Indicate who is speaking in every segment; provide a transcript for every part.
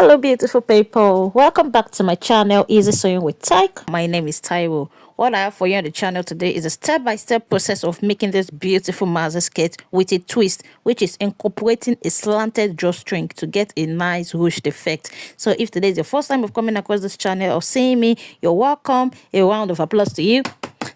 Speaker 1: Hello beautiful people, welcome back to my channel Easy Sewing with Tyke. My name is Taiwo. What I have for you on the channel today is a step-by-step process of making this beautiful maxi skirt with a twist, which is incorporating a slanted drawstring to get a nice ruched effect. So if today is your first time of coming across this channel or seeing me, you're welcome. A round of applause to you.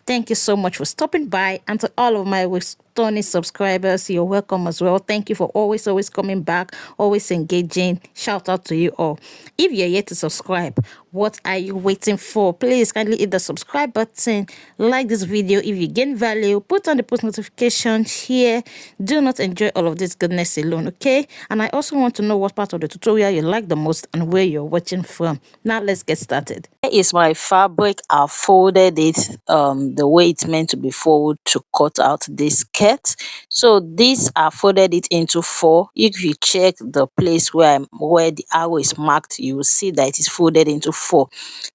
Speaker 1: Thank you so much for stopping by, and to all of my returning subscribers, you're welcome as well. Thank you for always coming back, always engaging. Shout out to you all. If you're yet to subscribe, what are you waiting for? Please kindly hit the subscribe button, like this video if you gain value, put on the post notification here. Do not enjoy all of this goodness alone, okay? And I also want to know what part of the tutorial you like the most and where you're watching from. Now let's get started. Here is my fabric. I folded it the way it's meant to be folded to cut out this skirt. So this I folded it into 4. If you check the place where the arrow is marked, you will see that it is folded into 4.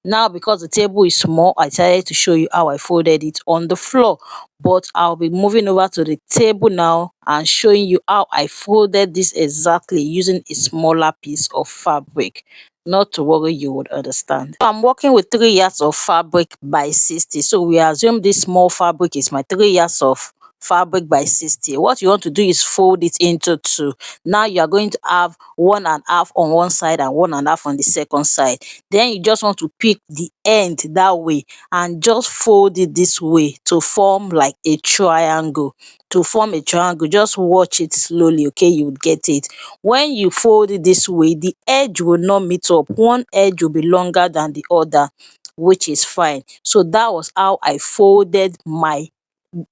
Speaker 1: Now because the table is small, I decided to show you how I folded it on the floor, but I'll be moving over to the table now and showing you how I folded this exactly using a smaller piece of fabric. Not to worry, you would understand. So I'm working with 3 yards of fabric by 60. So we assume this small fabric is my 3 yards of fabric by 60. What you want to do is fold it into 2. Now you are going to have 1.5 on one side and 1.5 on the second side. Then you just want to pick the end that way and just fold it this way to form like a triangle. To form a triangle, just watch it slowly, okay? You would get it. When you fold it this way, the edge will not meet up. One edge will be longer than the other, which is fine. So that was how I folded my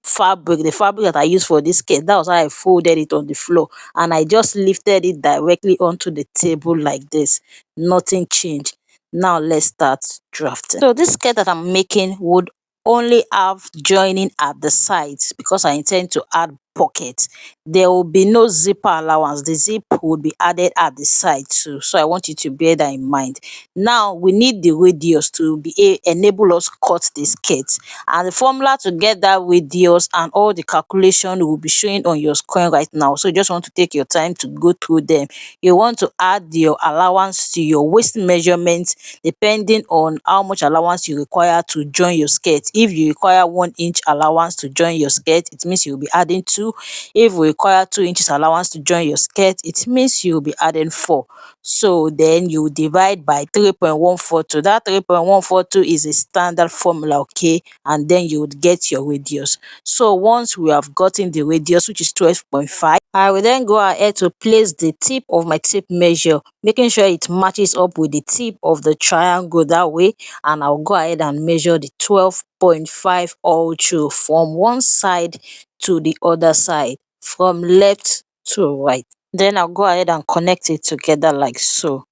Speaker 1: fabric, the fabric that I used for this skirt. That was how I folded it on the floor, and I just lifted it directly onto the table like this. Nothing changed. Now let's start drafting. So this skirt that I'm making would only have joining at the sides because I intend to add pockets. There will be no zipper allowance. The zip would be added at the side too, so I want you to bear that in mind. Now we need the radius to enable us cut the skirt, and the formula to get that radius and all the calculation will be showing on your screen right now. So you just want to take your time to go through them. You want to add your allowance to your waist measurement depending on how much allowance you require to join your skirt. If you require 1 inch allowance to join your skirt, it means you'll be adding 2. If you require 2 inches allowance to join your skirt, it means you'll be adding 4. So then you divide by 3.142. That 3.142 is a standard formula, okay? And then you would get your radius. So once we have gotten the radius, which is 12.5, I will then go ahead to place the tip of my tape measure, making sure it matches up with the tip of the triangle that way, and I'll go ahead and measure the 12.5 all through from one side to the other side, from left to right. Then I'll go ahead and connect it together like so.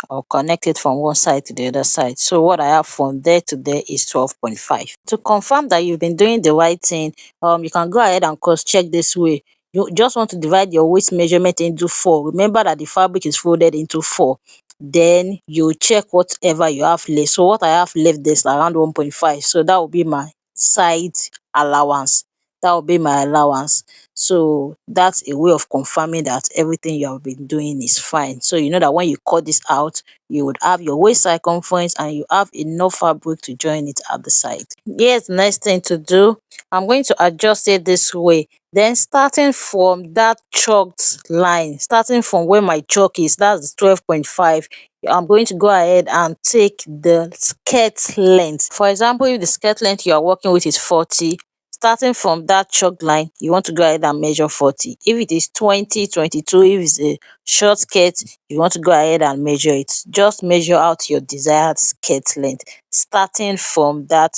Speaker 1: I'll connect it from one side to the other side. So what I have from there to there is 12.5. To confirm that you've been doing the right thing, you can go ahead and cross check this way. You just want to divide your waist measurement into 4. Remember that the fabric is folded into 4. Then you check whatever you have left. So what I have left is around 1.5. So that will be my side allowance. That will be my allowance. So that's a way of confirming that everything you have been doing is fine. So you know that when you cut this out, you would have your waist circumference and you have enough fabric to join it at the side. Here's the next thing to do. I'm going to adjust it this way. Then starting from that chalked line, starting from where my chalk is, that's 12.5, I'm going to go ahead and take the skirt length. For example, if the skirt length you are working with is 40, starting from that chalk line, you want to go ahead and measure 40. If it is 20, 22, if it's a short skirt, you want to go ahead and measure it. Just measure out your desired skirt length, starting from that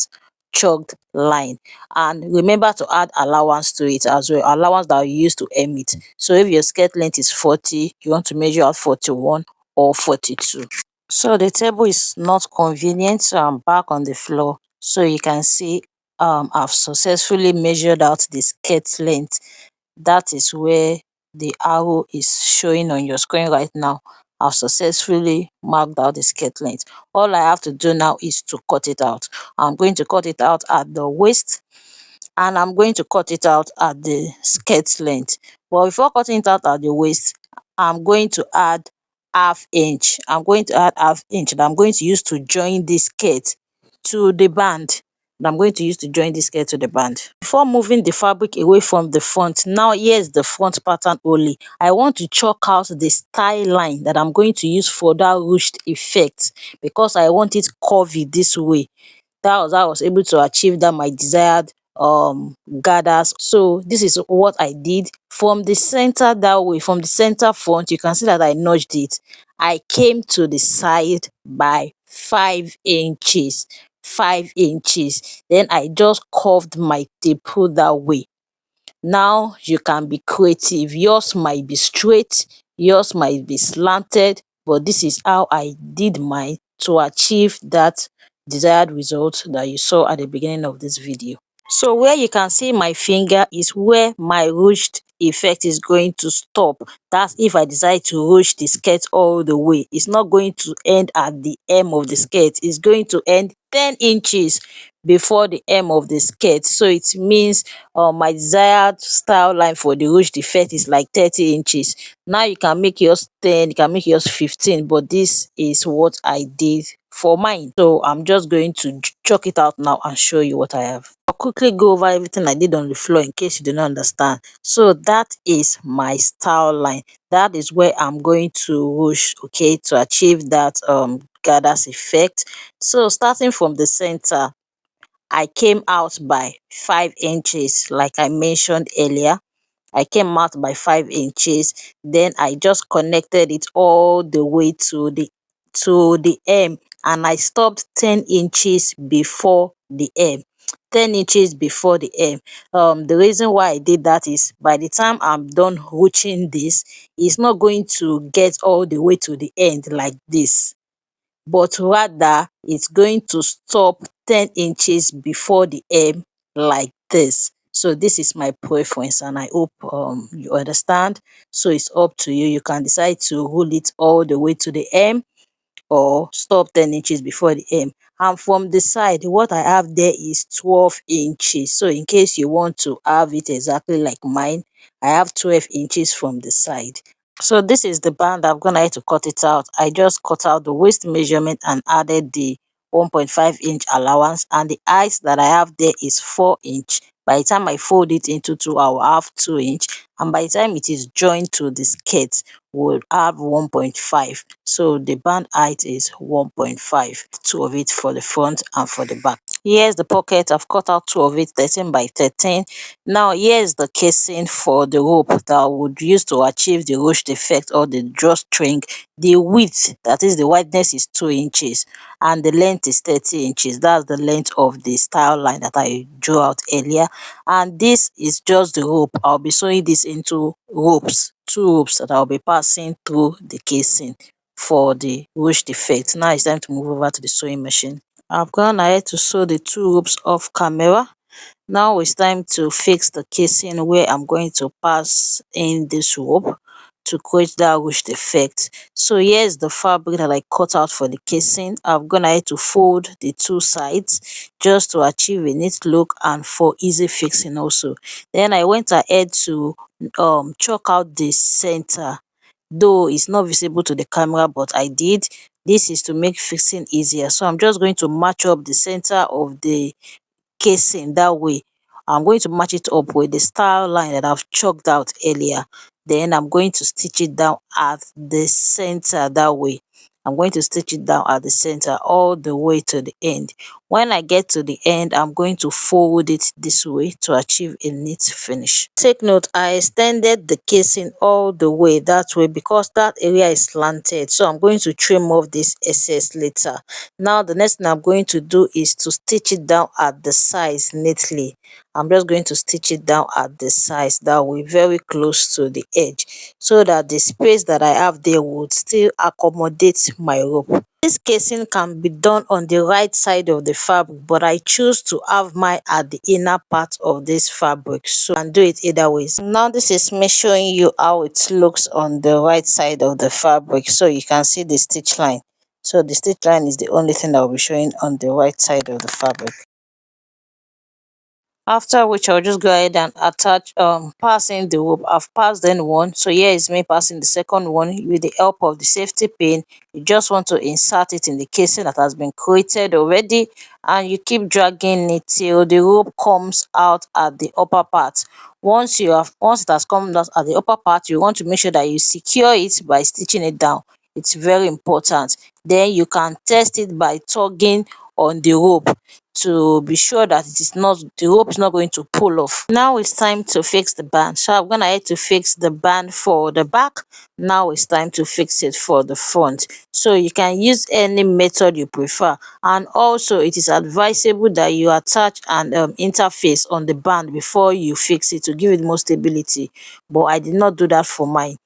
Speaker 1: chalked line. And remember to add allowance to it as well, allowance that you use to hem it. So if your skirt length is 40, you want to measure out 41 or 42. So the table is not convenient, so I'm back on the floor. So you can see I've successfully measured out the skirt length. That is where the arrow is showing on your screen right now. I've successfully marked out the skirt length. All I have to do now is to cut it out. I'm going to cut it out at the waist, and I'm going to cut it out at the skirt length. But before cutting it out at the waist, I'm going to add half inch. I'm going to add half inch that I'm going to use to join this skirt to the band. Before moving the fabric away from the front, now here's the front pattern only. I want to chalk out the style line that I'm going to use for that ruched effect because I want it curvy this way. That was how I was able to achieve that my desired gathers. So this is what I did from the center that way. From the center front, you can see that I notched it. I came to the side by 5 inches. 5 inches. Then I just curved my tape that way. Now you can be creative. Yours might be straight, yours might be slanted, but this is how I did mine to achieve that desired result that you saw at the beginning of this video. So where you can see my finger is where my ruched effect is going to stop. That's if I decide to ruche the skirt all the way. It's not going to end at the hem of the skirt. It's going to end 10 inches before the hem of the skirt. So it means my desired style line for the ruched effect is like 30 inches. Now you can make yours 10, you can make yours 15, but this is what I did for mine. So I'm just going to chalk it out now and show you what I have. I'll quickly go over everything I did on the floor in case you do not understand. So that is my style line. That is where I'm going to ruche, okay, to achieve that gathers effect. So starting from the center, I came out by 5 inches like I mentioned earlier. I came out by 5 inches. Then I just connected it all the way to the hem, and I stopped 10 inches before the hem. 10 inches before the hem. The reason why I did that is by the time I'm done ruching this, it's not going to get all the way to the end like this, but rather it's going to stop 10 inches before the hem like this. So this is my preference, and I hope you understand. So it's up to you. You can decide to roll it all the way to the hem or stop 10 inches before the hem. And from the side, what I have there is 12 inches. So in case you want to have it exactly like mine, I have 12 inches from the side. So this is the band. I'm gonna have to cut it out. I just cut out the waist measurement and added the 1.5-inch allowance, and the height that I have there is 4 inch. By the time I fold it into two, I will have 2 inch, and by the time it is joined to the skirt, we'll have 1.5. So the band height is 1.5. Two of it for the front and for the back. Here's the pocket. I've cut out two of it, 13 by 13. Now here's the casing for the rope that I would use to achieve the ruched effect or the drawstring. The width, that is the wideness, is 2 inches and the length is 30 inches. That's the length of the style line that I drew out earlier. And this is just the rope. I'll be sewing this into ropes, two ropes that I'll be passing through the casing for the ruched effect. Now it's time to move over to the sewing machine. I've gone ahead to sew the two ropes off camera. Now it's time to fix the casing where I'm going to pass in this rope to create that ruched effect. So here's the fabric that I cut out for the casing. I've gone ahead to fold the two sides just to achieve a neat look and for easy fixing also. Then I went ahead to chalk out the center, though it's not visible to the camera, but I did. This is to make fixing easier. So I'm just going to match up the center of the casing that way. I'm going to match it up with the style line that I've chalked out earlier. Then I'm going to stitch it down at the center that way. I'm going to stitch it down at the center all the way to the end. When I get to the end, I'm going to fold it this way to achieve a neat finish. Take note, I extended the casing all the way that way because that area is slanted. So I'm going to trim off this excess later. Now the next thing I'm going to do is to stitch it down at the sides neatly. I'm just going to stitch it down at the sides that way, very close to the edge, so that the space that I have there would still accommodate my rope. This casing can be done on the right side of the fabric, but I choose to have mine at the inner part of this fabric, so I can do it either ways. Now this is me showing you how it looks on the right side of the fabric, so you can see the stitch line. So the stitch line is the only thing that will be showing on the right side of the fabric. After which I'll just go ahead and attach passing the rope. I've passed in one, so here is me passing the second one with the help of the safety pin. You just want to insert it in the casing that has been created already, and you keep dragging it till the rope comes out at the upper part. Once it has come out at the upper part, you want to make sure that you secure it by stitching it down. It's very important. Then you can test it by tugging on the rope to be sure that the rope is not going to pull off. Now it's time to fix the band. So I'm gonna head to fix the band for the back. Now it's time to fix it for the front. So you can use any method you prefer, and also it is advisable that you attach an interface on the band before you fix it to give it more stability, but I did not do that for mine.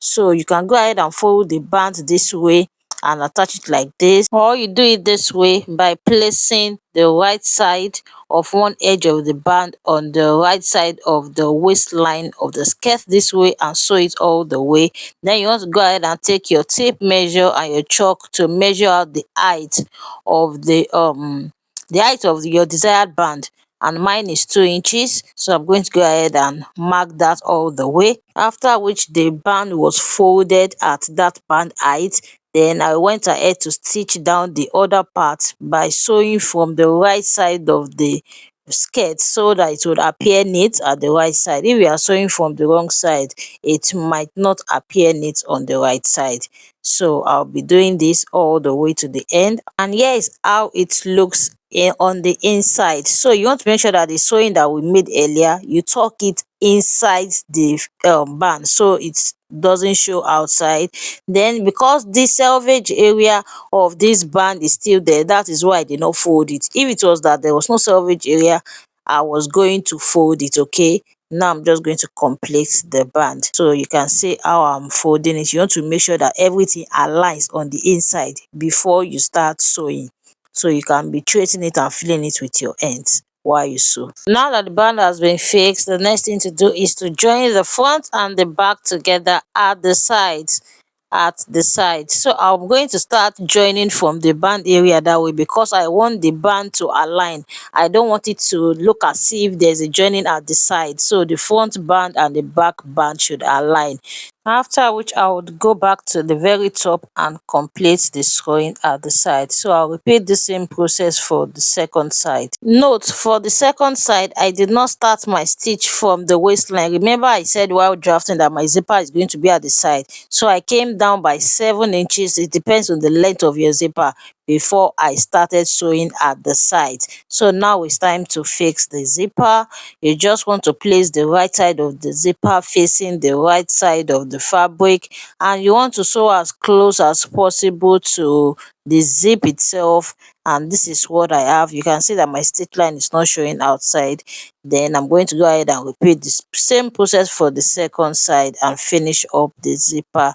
Speaker 1: So you can go ahead and fold the band this way and attach it like this, or you do it this way by placing the right side of one edge of the band on the right side of the waistline of the skirt this way and sew it all the way. Then you want to go ahead and take your tape measure and your chalk to measure out of the height of your desired band, and mine is 2 inches, so I'm going to go ahead and mark that all the way. After which the band was folded at that band height, then I went ahead to stitch down the other part by sewing from the right side of the skirt so that it would appear neat at the right side. If you are sewing from the wrong side, it might not appear neat on the right side. So I'll be doing this all the way to the end, and here is how it looks on the inside. So you want to make sure that the sewing that we made earlier, you tuck it inside the band so it doesn't show outside. Then because the selvage area of this band is still there, that is why I did not fold it. If it was that there was no selvage area, I was going to fold it. Okay, now I'm just going to complete the band. So you can see how I'm folding it. You want to make sure that everything aligns on the inside before you start sewing, so you can be tracing it and filling it with your ends while you sew. Now that the band has been fixed, the next thing to do is to join the front and the back together at the sides. So I'm going to start joining from the band area that way, because I want the band to align. I don't want it to look as if there's a joining at the side, so the front band and the back band should align. After which I would go back to the very top and complete the sewing at the side. So I'll repeat the same process for the second side. Note, for the second side, I did not start my stitch from the waistline. Remember I said while drafting that my zipper is going to be at the side. So I came down by 7 inches. It depends on the length of your zipper before I started sewing at the side. So now it's time to fix the zipper. You just want to place the right side of the zipper facing the right side of the fabric, and you want to sew as close as possible to the zip itself. And this is what I have. You can see that my stitch line is not showing outside. Then I'm going to go ahead and repeat the same process for the second side and finish up the zipper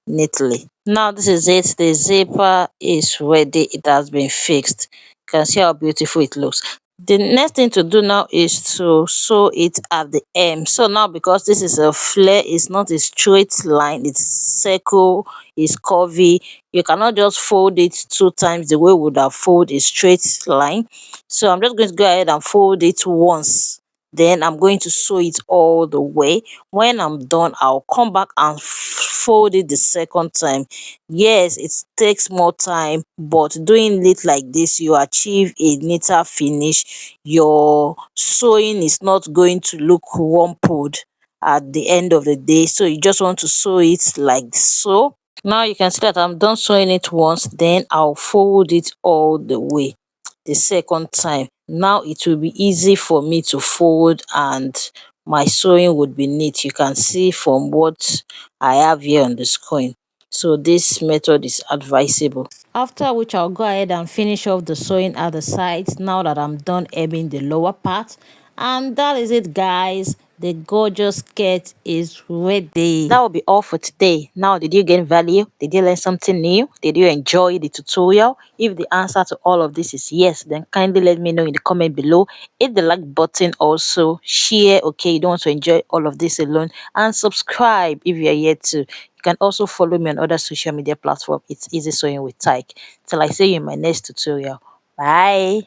Speaker 1: neatly. Now this is it. The zipper is ready. It has been fixed. You can see how beautiful it looks. The next thing to do now is to sew it at the hem. So now, because this is a flare, it's not a straight line, it's circle, it's curvy. You cannot just fold it 2 times the way we would have folded a straight line. So I'm just going to go ahead and fold it once. Then I'm going to sew it all the way. When I'm done, I'll come back and fold it the second time. Yes, it takes more time, but doing it like this, you achieve a neater finish. Your sewing is not going to look rumpled at the end of the day. So you just want to sew it like so. Now you can see that I'm done sewing it once, then I'll fold it all the way the second time. Now it will be easy for me to fold and my sewing would be neat. You can see from what I have here on the screen. So this method is advisable. After which I'll go ahead and finish off the sewing at the sides now that I'm done hemming the lower part. And that is it, guys. The gorgeous skirt is ready. That will be all for today. Now, did you gain value? Did you learn something new? Did you enjoy the tutorial? If the answer to all of this is yes, then kindly let me know in the comment below. Hit the like button, also share. Okay, you don't want to enjoy all of this alone, and subscribe if you are yet to. You can also follow me on other social media platforms. It's Easy Sewing with Tyke. Till I see you in my next tutorial. Bye.